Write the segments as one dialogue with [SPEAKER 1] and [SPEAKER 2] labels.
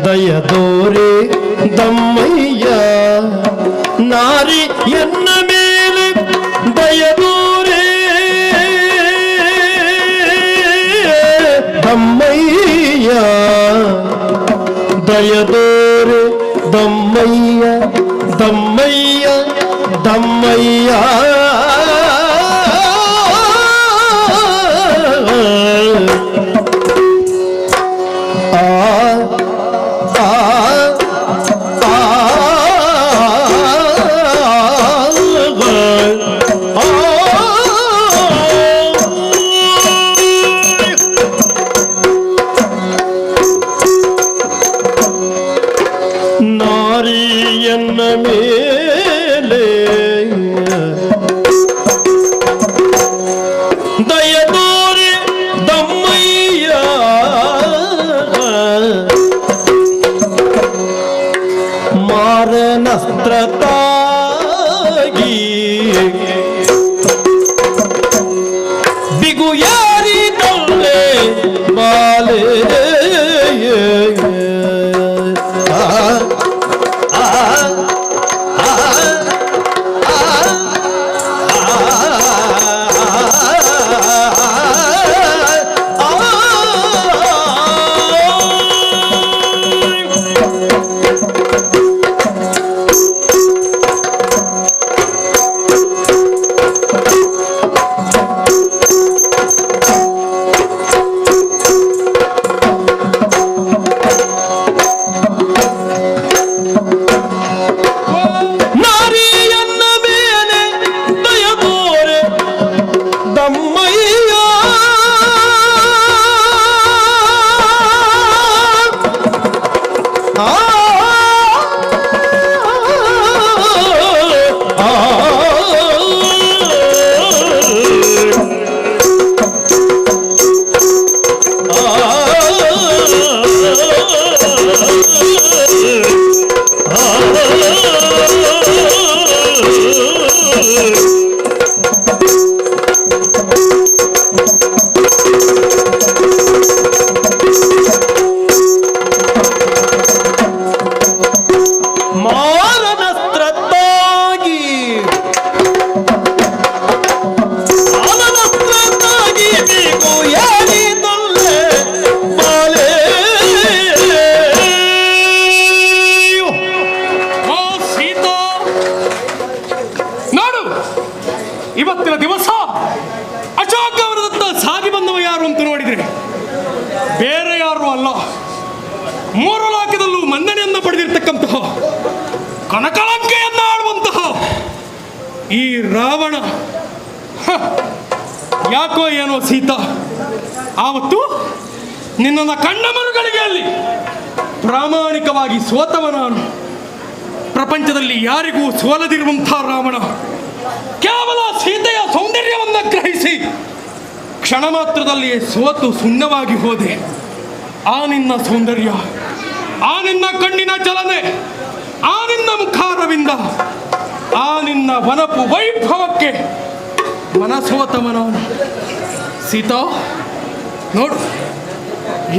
[SPEAKER 1] ದಯದೋರೆ ದಮ್ಮಯ್ಯ ನಾರಿ ಎನ್ನ ಮೇಲೆ ದಯದೋರೆ ದಮ್ಮಯ್ಯ ದಯದೋರೆ ದಮ್ಮಯ್ಯ ದಮ್ಮಯ್ಯ ದಮ್ಮಯ್ಯ ನಾರಿಯನ್ನ ಮೇಲೆ
[SPEAKER 2] ಇವತ್ತಿನ ದಿವಸ ಅಶೋಕ ಅವರದತ್ತ ಸಾಗಿ ಬಂದವ ಯಾರು ಅಂತ ನೋಡಿದರೆ ಬೇರೆ ಯಾರು ಅಲ್ಲ, ಮೂರು ಲೋಕದಲ್ಲೂ ಮನ್ನಣೆಯನ್ನು ಪಡೆದಿರ್ತಕ್ಕಂತಹ, ಕನಕಲಂಕೆಯನ್ನು ಆಳುವಂತಹ ಈ ರಾವಣ. ಯಾಕೋ ಏನೋ ಸೀತಾ, ಆವತ್ತು ನಿನ್ನನ್ನು ಕಣ್ಣ ಮರುಗಳಿಗೆ ಅಲ್ಲಿ ಪ್ರಾಮಾಣಿಕವಾಗಿ ಸೋತವ ನಾನು. ಪ್ರಪಂಚದಲ್ಲಿ ಯಾರಿಗೂ ಸೋಲದಿರುವಂತಹ ರಾವಣ ಕೇವಲ ಸೀತೆಯ ಸೌಂದರ್ಯವನ್ನು ಗ್ರಹಿಸಿ ಕ್ಷಣ ಮಾತ್ರದಲ್ಲಿಯೇ ಸೋತು ಸುಣ್ಣವಾಗಿ ಹೋದೆ. ಆ ನಿನ್ನ ಸೌಂದರ್ಯ, ಆ ನಿನ್ನ ಕಣ್ಣಿನ ಚಲನೆ, ಆ ನಿನ್ನ ಮುಖಾರವಿಂದ, ಆ ನಿನ್ನ ವನಪು ವೈಭವಕ್ಕೆ ಮನಸೋತವ ನಾನು. ಸೀತಾ ನೋಡು,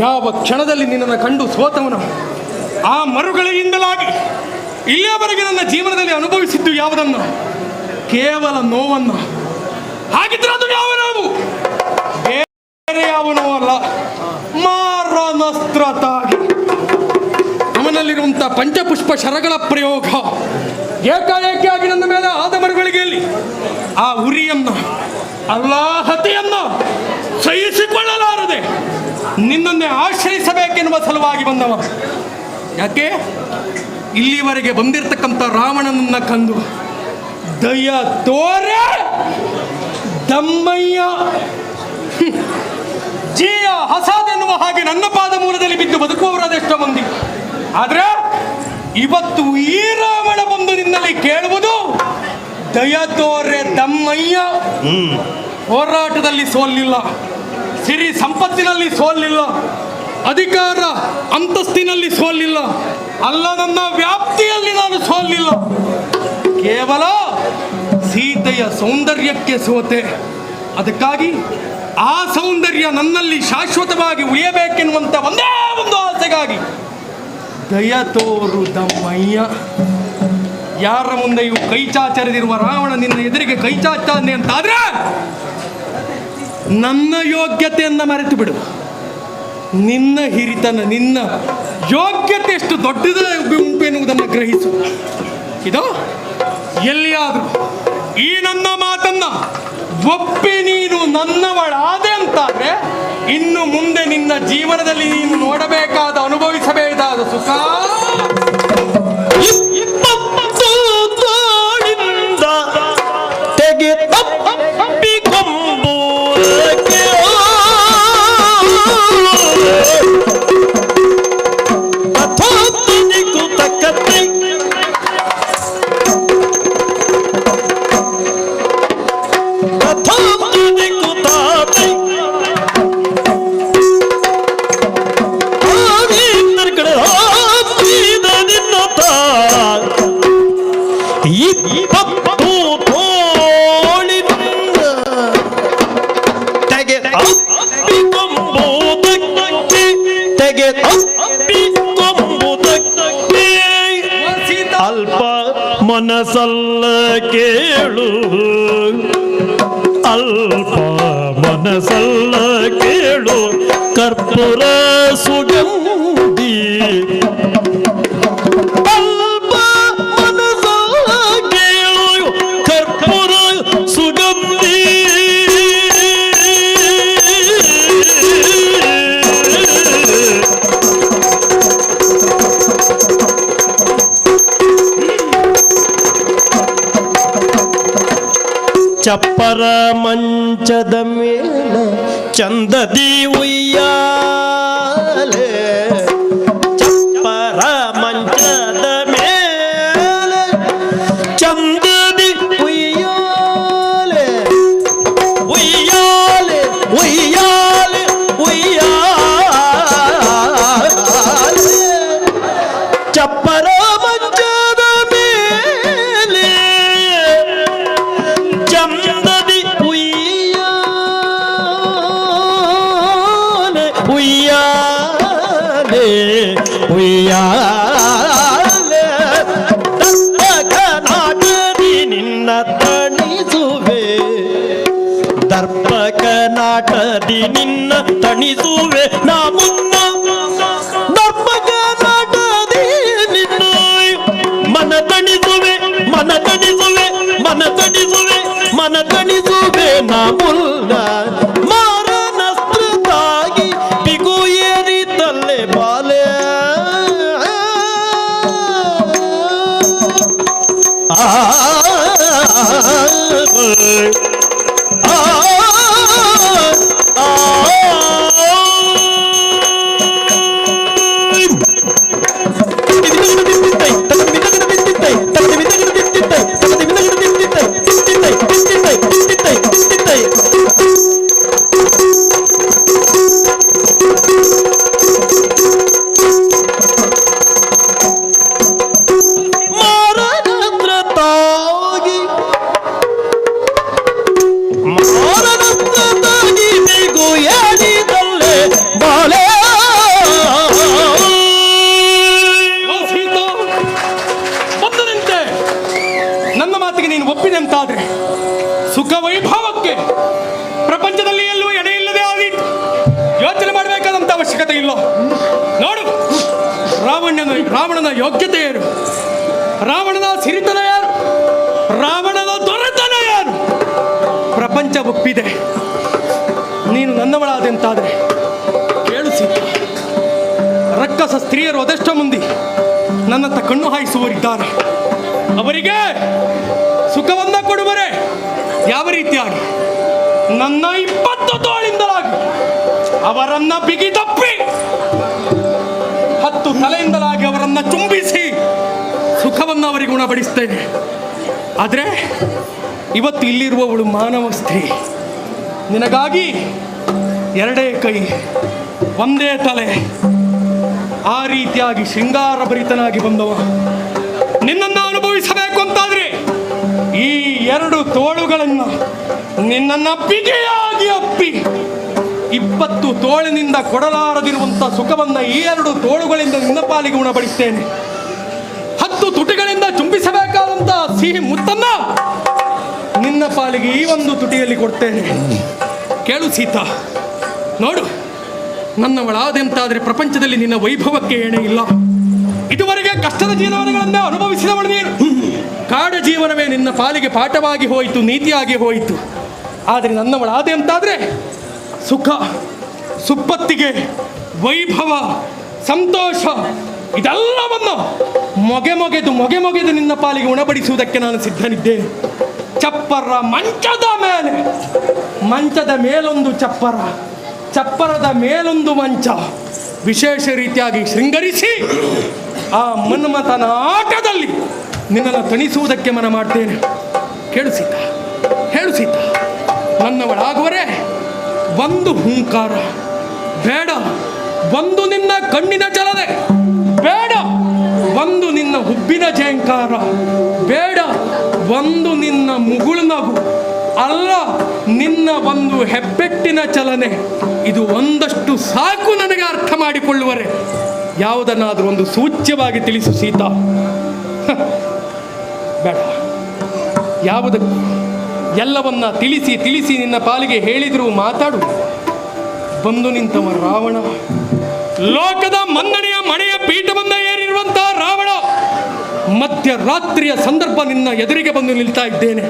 [SPEAKER 2] ಯಾವ ಕ್ಷಣದಲ್ಲಿ ನಿನ್ನನ್ನು ಕಂಡು ಸೋತವನ ಆ ಮರುಗಳಿಂದಲಾಗಿ ಇಲ್ಲಿಯವರೆಗೆ ನನ್ನ ಜೀವನದಲ್ಲಿ ಅನುಭವಿಸಿದ್ದು ಯಾವುದನ್ನು? ಕೇವಲ ನೋವನ್ನು. ಹಾಗಿದ್ರೆ ಅದು ಯಾವ ನೋವು? ಬೇರೆ ಯಾವ ನೋವಲ್ಲ, ಮಾರಣಸ್ತ್ರತಾಗಿ ಅವನಲ್ಲಿರುವಂಥ ಪಂಚಪುಷ್ಪ ಶರಗಳ ಪ್ರಯೋಗ ಏಕಾಏಕಿಯಾಗಿ ನನ್ನ ಮೇಲೆ ಆದ ಮರುಗಳಿಗೆಯಲ್ಲಿ ಆ ಉರಿಯನ್ನ, ಅಲ್ಲಾಹತೆಯನ್ನ ಸಹಿಸಿಕೊಳ್ಳಲಾರದೆ ನಿನ್ನನ್ನೇ ಆಶ್ರಯಿಸಬೇಕೆನ್ನುವ ಸಲುವಾಗಿ ಬಂದವ. ಯಾಕೆ? ಇಲ್ಲಿವರೆಗೆ ಬಂದಿರತಕ್ಕಂಥ ರಾವಣನನ್ನ ಕಂಡು ದಯ ತೋರೆ ದಮ್ಮಯ್ಯ ಜೀಯ ಹಸಾದೆನ್ನುವ ಹಾಗೆ ನನ್ನ ಪಾದ ಮೂಲದಲ್ಲಿ ಬಿದ್ದು ಬದುಕುವವರಾದೆಷ್ಟೋ ಮಂದಿ. ಆದ್ರೆ ಇವತ್ತು ಈ ರಾವಣ ಬಂದು ನಿನ್ನಲ್ಲಿ ಕೇಳುವುದು ದಯ ತೋರೆ ದಮ್ಮಯ್ಯ. ಹೋರಾಟದಲ್ಲಿ ಸೋಲಿಲ್ಲ, ಸಿರಿ ಸಂಪತ್ತಿನಲ್ಲಿ ಸೋಲಿಲ್ಲ, ಅಧಿಕಾರ ಅಂತಸ್ತಿನಲ್ಲಿ ಸೋಲಿಲ್ಲ, ಅಲ್ಲ ನನ್ನ ವ್ಯಾಪ್ತಿಯಲ್ಲಿ ನಾನು ಸೋಲಿಲ್ಲ. ಕೇವಲ ಸೀತೆಯ ಸೌಂದರ್ಯಕ್ಕೆ ಸೋತೆ. ಅದಕ್ಕಾಗಿ ಆ ಸೌಂದರ್ಯ ನನ್ನಲ್ಲಿ ಶಾಶ್ವತವಾಗಿ ಉಳಿಯಬೇಕೆನ್ನುವಂಥ ಒಂದೇ ಒಂದು ಆಸೆಗಾಗಿ ದಯ ತೋರು ದಮ್ಮಯ್ಯ. ಯಾರ ಮುಂದೆಯೂ ಕೈ ಚಾಚರಿದಿರುವ ರಾವಣ ನಿನ್ನ ಎದುರಿಗೆ ಕೈ ಚಾಚಾನೆ ಅಂತಾದ್ರೆ ನನ್ನ ಯೋಗ್ಯತೆಯನ್ನು ಮರೆತು ಬಿಡು. ನಿನ್ನ ಹಿರಿತನ, ನಿನ್ನ ಯೋಗ್ಯತೆ ಎಷ್ಟು ದೊಡ್ಡದೇ ಉಂಟು ಎನ್ನುವುದನ್ನು ಗ್ರಹಿಸು. ಇದು ಎಲ್ಲಿಯಾದರೂ ಈ ನನ್ನ ಮಾತನ್ನ ಒಪ್ಪಿ ನೀನು ನನ್ನವಳಾದೆ ಅಂತಾದ್ರೆ ಇನ್ನು ಮುಂದೆ ನಿನ್ನ ಜೀವನದಲ್ಲಿ ನೀನು ನೋಡಬೇಕಾದ, ಅನುಭವಿಸಬೇಕಾದ ಸುಖ
[SPEAKER 1] ಅಲ್ಪ ಮನಸಲ್ಲ ಕೇಳು, ಅಲ್ಪ ಮನಸಲ್ಲ ಕೇಳು, ಕರ್ಪೂರ ಸುಗಂಧಿ. ಅಲ್ಪ ಮನಸಲ್ಲ ಕೇಳು, ಕರ್ಪೂರ ಸುಗಂಧಿ. ಚಪ್ಪರ ಮಂಚದ ಮೇಲೆ ಚಂದದಿ ಉಯ್ಯಾಲೆ, ಚಪ್ಪರ ಮಂಚದ ಮೇಲೆ ಚಂದದಿ ಉಯ್ಯಾಲೆ, ಉಯ್ಯಾಲೆ ಉಯ್ಯಾಲೆ ಉಯ್ಯಾಲೆ. ಚಪ್ಪರ ಮಂಚದ ಮೇಲೆ ಚಂದದಿ ಉಯ್ಯಾಲೆ, ಉಯ್ಯಾಲೆ ಉಯ್ಯಾಲೆ. ದರ್ಪಕನಾಟದಿ ನಿನ್ನ ತಣಿಸುವೆ, ದರ್ಪಕನಾಟದಿ ನಿನ್ನ ತಣಿಸುವೆ ನಾ ಮುನ್ನ. ದರ್ಪಕನಾಟದಿ ನಿನ್ನ ಮನ ತಣಿಸುವೆ, ಮನ ತಣಿಸುವೆ, ಮನ ತಣಿಸುವೆ, ಮನ ತಣಿಸುವೆ. ತಣಿಸುವೆ ನಾ ಮುನ್ನ ಮಾರನಸ್ತ್ರದಾಗಿ ಬಿಗು ಏರಿತಲ್ಲೆ ಬಾಲೆ
[SPEAKER 2] ಒಪ್ಪಿದೆ ಅಂತಾದ್ರೆ ಸುಖ ವೈಭವಕ್ಕೆ ಪ್ರಪಂಚದಲ್ಲಿ ಎಲ್ಲೂ ಎಡೆ ಇಲ್ಲದೆ ಆದೀತು. ಯೋಚನೆ ಮಾಡಬೇಕಾದಂತ ಅವಶ್ಯಕತೆ ಇಲ್ಲ. ನೋಡು, ರಾವಣನ ಯೋಗ್ಯತೆ ಏನು, ರಾವಣನ ಸಿರಿತನ ಯಾರು, ರಾವಣನ ದೊರೆತನ ಯಾರು, ಪ್ರಪಂಚ ಒಪ್ಪಿದೆ. ನೀನು ನನ್ನವಳಾದೆಂತಾದ್ರೆ ಕೇಳು ಸೀತೆ, ರಕ್ಕಸ ಸ್ತ್ರೀಯರು ಅದೆಷ್ಟೋ ಮಂದಿ ನನ್ನತ್ತ ಕಣ್ಣು ಹಾಯಿಸುವವರಿದ್ದಾರೆ. ಅವರಿಗೆ ಸುಖವನ್ನ ಕೊಡುವರೆ ಯಾವ ರೀತಿಯಾಗಿ ನನ್ನ 20 ತೋಳಿಂದಲಾಗಿ ಅವರನ್ನ ಬಿಗಿ ತಪ್ಪಿ 10 ತಲೆಯಿಂದಲಾಗಿ ಅವರನ್ನ ಚುಂಬಿಸಿ ಸುಖವನ್ನ ಅವರಿಗೆ ಉಣಬಡಿಸ್ತೇನೆ. ಆದ್ರೆ ಇವತ್ತು ಇಲ್ಲಿರುವವಳು ಮಾನವ ಸ್ತ್ರೀ, ನಿನಗಾಗಿ 2 ಕೈ 1 ತಲೆ ಆ ರೀತಿಯಾಗಿ ಶೃಂಗಾರ ಭರಿತನಾಗಿ ಬಂದವ. ನಿನ್ನನ್ನು ಅನುಭವಿಸಬೇಕು ಅಂತಾದ್ರೆ ಈ 2 ತೋಳುಗಳನ್ನು ನಿನ್ನನ್ನು ಬಿಗಿಯಾಗಿ ಅಪ್ಪಿ 20 ತೋಳಿನಿಂದ ಕೊಡಲಾರದಿರುವಂತ ಸುಖವನ್ನ ಈ 2 ತೋಳುಗಳಿಂದ ನಿನ್ನ ಪಾಲಿಗೆ ಉಣಬಡಿಸ್ತೇನೆ. 10 ತುಟಿಗಳಿಂದ ಚುಂಬಿಸಬೇಕಾದಂತ ಸಿಹಿ ಮುತ್ತನ್ನ ನಿನ್ನ ಪಾಲಿಗೆ ಈ 1 ತುಟಿಯಲ್ಲಿ ಕೊಡ್ತೇನೆ. ಕೇಳು ಸೀತಾ, ನೋಡು, ನನ್ನವಳಾದೆಂತಾದ್ರೆ ಪ್ರಪಂಚದಲ್ಲಿ ನಿನ್ನ ವೈಭವಕ್ಕೆ ಏನೇ ಇಲ್ಲ. ಇದುವರೆಗೆ ಕಷ್ಟದ ಜೀವನಗಳನ್ನೇ ಅನುಭವಿಸಿದವಳು ನೀನು. ಕಾಡ ಜೀವನವೇ ನಿನ್ನ ಪಾಲಿಗೆ ಪಾಠವಾಗಿ ಹೋಯಿತು, ನೀತಿಯಾಗಿ ಹೋಯಿತು. ಆದರೆ ನನ್ನವಳಾದೆ ಅಂತಾದ್ರೆ ಸುಖ, ಸುಪ್ಪತ್ತಿಗೆ, ವೈಭವ, ಸಂತೋಷ ಇದೆಲ್ಲವನ್ನು ಮೊಗೆ ಮೊಗೆದು ನಿನ್ನ ಪಾಲಿಗೆ ಉಣಬಡಿಸುವುದಕ್ಕೆ ನಾನು ಸಿದ್ಧನಿದ್ದೇನೆ. ಚಪ್ಪರ ಮಂಚದ ಮೇಲೊಂದು ಚಪ್ಪರ, ಚಪ್ಪರದ ಮೇಲೊಂದು ಮಂಚ ವಿಶೇಷ ರೀತಿಯಾಗಿ ಶೃಂಗರಿಸಿ ಆ ಮನ್ಮಥನ ಆಟದಲ್ಲಿ ನಿನ್ನನ್ನು ತಣಿಸುವುದಕ್ಕೆ ಮನ ಮಾಡ್ತೇನೆ. ಹೇಳು ಸೀತಾ, ನನ್ನವಳಾಗುವರೆ 1 ಹೂಂಕಾರ ಬೇಡ, 1 ನಿನ್ನ ಕಣ್ಣಿನ ಚಲನೆ ಬೇಡ, 1 ನಿನ್ನ ಹುಬ್ಬಿನ ಜಯಂಕಾರ ಬೇಡ, 1 ನಿನ್ನ ಮುಗುಳು ನಗು ಅಲ್ಲ, ನಿನ್ನ 1 ಹೆಬ್ಬೆಟ್ಟಿನ ಚಲನೆ, ಇದು ಒಂದಷ್ಟು ಸಾಕು ನನಗೆ ಅರ್ಥ ಮಾಡಿಕೊಳ್ಳುವರೆ. ಯಾವುದನ್ನಾದರೂ ಒಂದು ಸೂಚ್ಯವಾಗಿ ತಿಳಿಸು ಸೀತಾ. ಬೇಡ, ಯಾವುದಕ್ಕೂ ಎಲ್ಲವನ್ನ ತಿಳಿಸಿ ನಿನ್ನ ಪಾಲಿಗೆ ಹೇಳಿದರೂ ಮಾತಾಡು. ಬಂದು ನಿಂತವ ರಾವಣ, ಲೋಕದ ಮನ್ನಣೆಯ ಮಣೆಯ ಪೀಠವನ್ನ ಏರಿರುವಂತಹ ರಾವಣ, ಮಧ್ಯರಾತ್ರಿಯ ಸಂದರ್ಭ ನಿನ್ನ ಎದುರಿಗೆ ಬಂದು ನಿಲ್ತಾ ಇದ್ದೇನೆ.